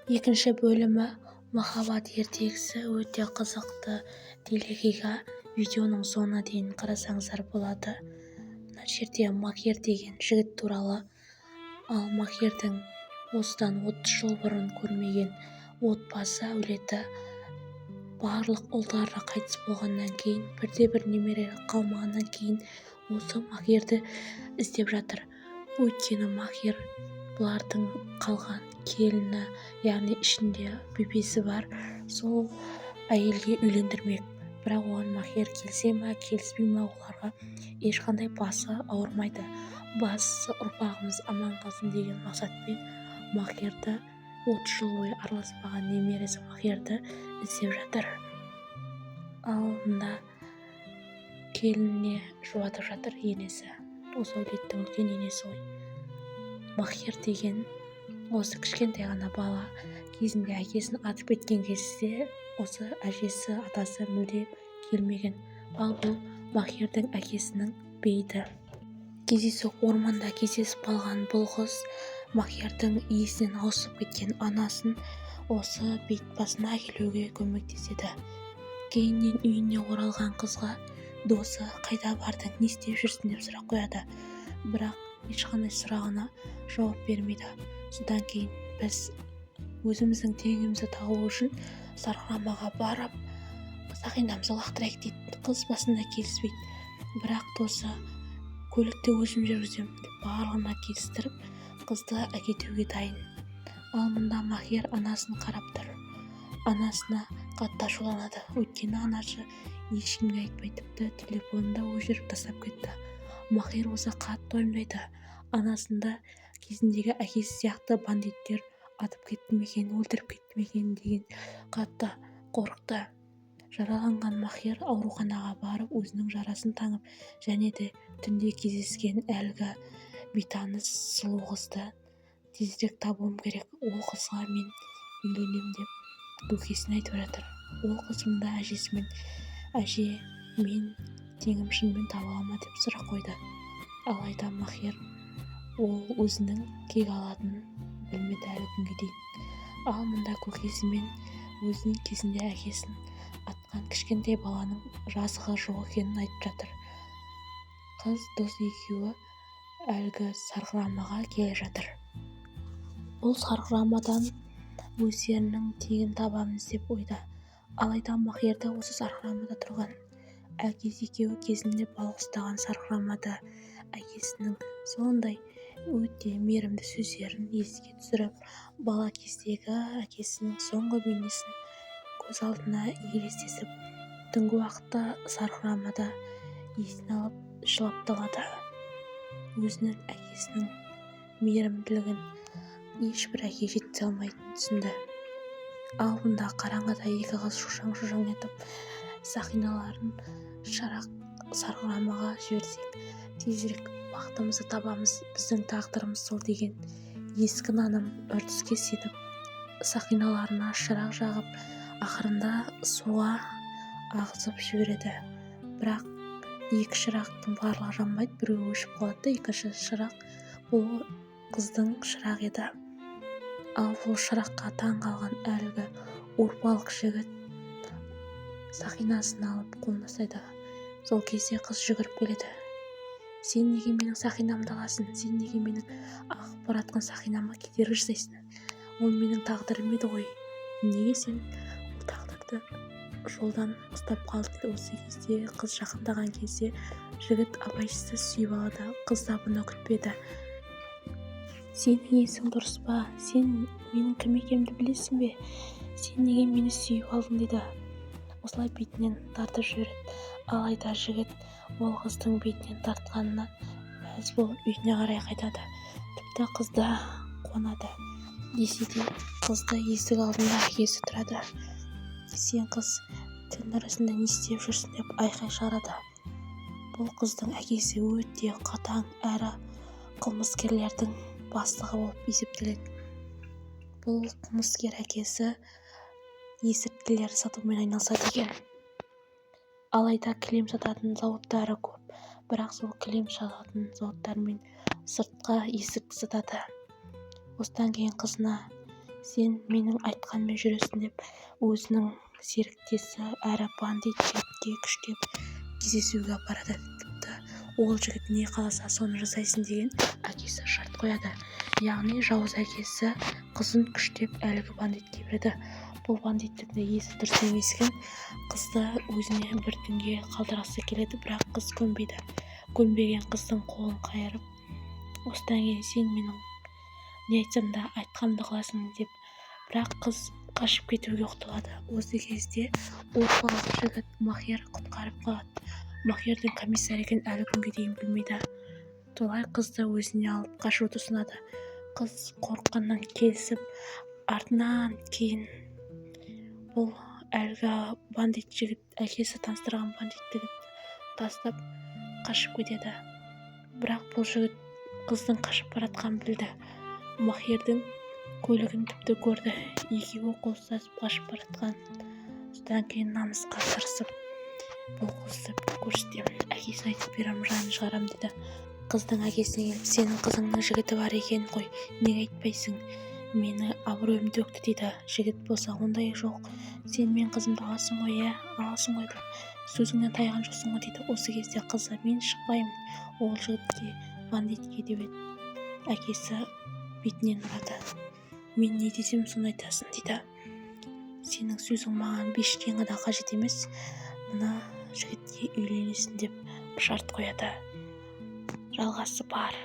Екінші бөлімі махаббат ертегісі өте қызықты телехикая. Видеоның соңына дейін қарасаңыздар болады. Мына жерде Махир деген жігіт туралы, ал Махирдің осыдан 30 жыл бұрын көрмеген отбасы әулеті барлық ұлдары қайтыс болғаннан кейін, бірде-бір немере қалмағаннан кейін осы Махирді іздеп жатыр. Өйткені Махир бұлардың қалған келіні, яғни ішінде бебесі бар, сол әйелге үйлендірмек. Бірақ оған Махир келсе ме, келіспей ме, оларға ешқандай басы ауырмайды. Бастысы ұрпағымыз аман қалсын деген мақсатпен Махирді 30 жыл бойы араласпаған немересі Махирді іздеп жатыр. Ал мында келініне жұбатып жатыр енесі. Осы әулеттің үлкен енесі ғой. Махир деген осы кішкентай ғана бала кезінде әкесін атып кеткен кезде осы әжесі, атасы мүлдем келмеген. Ал бұл Махирдің әкесінің бейіті. Кездейсоқ орманда кездесіп қалған бұл қыз Махирдің иесінен ауысып кеткен анасын осы бейіт басына келуге көмектеседі. Кейіннен үйіне оралған қызға досы қайда бардың, не істеп жүрсің деп сұрақ қояды. Бірақ ешқандай сұрағына жауап бермейді. Содан кейін біз өзіміздің теңімізді тауып үшін Сарқырамаға барып сақинамызды лақтырайық дейді. Қыз басында келіспейді. Бірақ досы көлікті өзім жүргіземін деп барлығына келістіріп, қызды әкетуге дайын. Ал мұнда Махир анасын қарап тұр. Анасына қатты ашуланады. Өйткені анасы ешкімге айтпай, тіпті телефонында өшіріп тастап кетті. Махир осы қатты уайымдайды. Анасында кезіндегі әкесі сияқты бандиттер атып кетті ме екен, өлтіріп кетті ме екен деген қатты қорықты. Жараланған Махир ауруханаға барып өзінің жарасын таңып, және де түнде кездескен әлгі бейтаныс сұлу қызды тезірек табуым керек. Ол қызға мен үйленем деп көкесіне айтып жатыр. Ол қыз мұнда әжесімен, әже, мен теңім шынымен таба алама деп сұрақ қойды. Алайда Махир ол өзінің кек алатынын білмеді әлі күнге дейін. Ал мұнда көкесімен өзінің кезінде әкесін атқан кішкентай баланың жазығы жоқ екенін айтып жатыр. Қыз дос екеуі әлгі Сарқырамаға келе жатыр. Бұл Сарқырамадан өздерінің тегін табамыз деп ойда. Алайда Махирді осы Сарқырамада тұрған әкесі екеуі кезінде балық ұстаған Сарқырамада әкесінің сондай өте мейірімді сөздерін еске түсіріп, бала кездегі әкесінің соңғы бейнесін көз алдына елестесіп, түнгі уақытта Сарқырамада есін алып жылап талады. Өзінің әкесінің мейірімділігін ешбір әке жете алмайтынын түсінді. Ал мұнда қараңғыда екі қыз шошаң-шошаң етіп сақиналарын шарақ Сарқырамаға жіберсек, тезірек бақытымызды табамыз, біздің тағдырымыз сол деген ескі наным үрдіске сеніп сақиналарына шырақ жағып, ақырында суға ағызып жібереді. Бірақ екі шырақтың барлығы жанбайды, біреуі өшіп қалады. Екінші шырақ бұл қыздың шырағы еді. Ал бұл шыраққа таң қалған әлгі урпалық жігіт сақинасын алып қолына ұстайды. Сол кезде қыз жүгіріп келеді. Сен неге менің сақинамды аласың? Сен неге менің ағып баратқан сақинама кедергі жасайсың? Ол менің тағдырым еді ғой. Неге сен ол тағдырды жолдан ұстап қалдың? Осы кезде қыз жақындаған кезде жігіт абайсызда сүйіп алады. Қыз да бұны күтпеді. Сенің есің дұрыс па? Сен менің кім екенімді білесің бе? Сен неге мені сүйіп алдың дейді. Осылай бетінен тартып жібереді. Алайда жігіт ол қыздың бетінен тартқанына мәз болып үйіне қарай қайтады. Тіпті қызды қуанады. Десе де қызды есік алдында әкесі тұрады. Сен қыз түн арасында не істеп жүрсің деп айқай шығарады. Бұл қыздың әкесі өте қатаң әрі қылмыскерлердің бастығы болып есептеледі. Бұл қылмыскер әкесі есірткілер сатумен айналысады екен. Алайда кілем сататын зауыттары көп, бірақ сол кілем сататын зауыттармен сыртқа есік сатады. Осыдан кейін қызына сен менің айтқанмен жүресің деп өзінің серіктесі әрі бандит жігітке күштеп кездесуге апарады. Тіпті ол жігіт не қаласа соны жасайсың деген әкесі шарт қояды. Яғни жауыз әкесі қызын күштеп әлгі бандитке береді. Бұл бандиттің де есі дұрыс емес екен. Қызды өзіне бір түнге қалдырғысы келеді, бірақ қыз көнбейді. Көнбеген қыздың қолын қайырып, осыдан кейін сен менің не айтсам да айтқанымды қыласың деп, бірақ қыз қашып кетуге ұмтылады. Осы кезде орталық жігіт Махер құтқарып қалады. Махердің комиссар екенін әлі күнге дейін білмейді. Солай қызды өзіне алып қашуды ұсынады. Қыз қорыққаннан келісіп, артынан кейін бұл әлгі бандит жігіт, әкесі таныстырған бандит жігітті тастап қашып кетеді. Бірақ бұл жігіт қыздың қашып баратқанын білді. Махердің көлігін тіпті көрді. Екеуі қол ұстасып қашып баратқан. Содан кейін намысқа тырысып, бұл қызды көрсетемін, әкесіне айтып беремін, жанын шығарам деді. Қыздың әкесіне келіп, сенің қызыңның жігіті бар екен ғой, неге айтпайсың? Мені абыройым төкті дейді. Жігіт болса, ондай жоқ, сен мен қызымды аласың ғой, аласың ғой, сөзіңнен тайған жоқсың ғой дейді. Осы кезде қызы, мен шықпаймын, ол жігітке, бандитке деп еді. Әкесі бетінен ұрады. Мен не десем соны айтасың дейді. Сенің сөзің маған 5 тиынға да қажет емес, мына жігітке үйленесің деп шарт қояды. Жалғасы бар.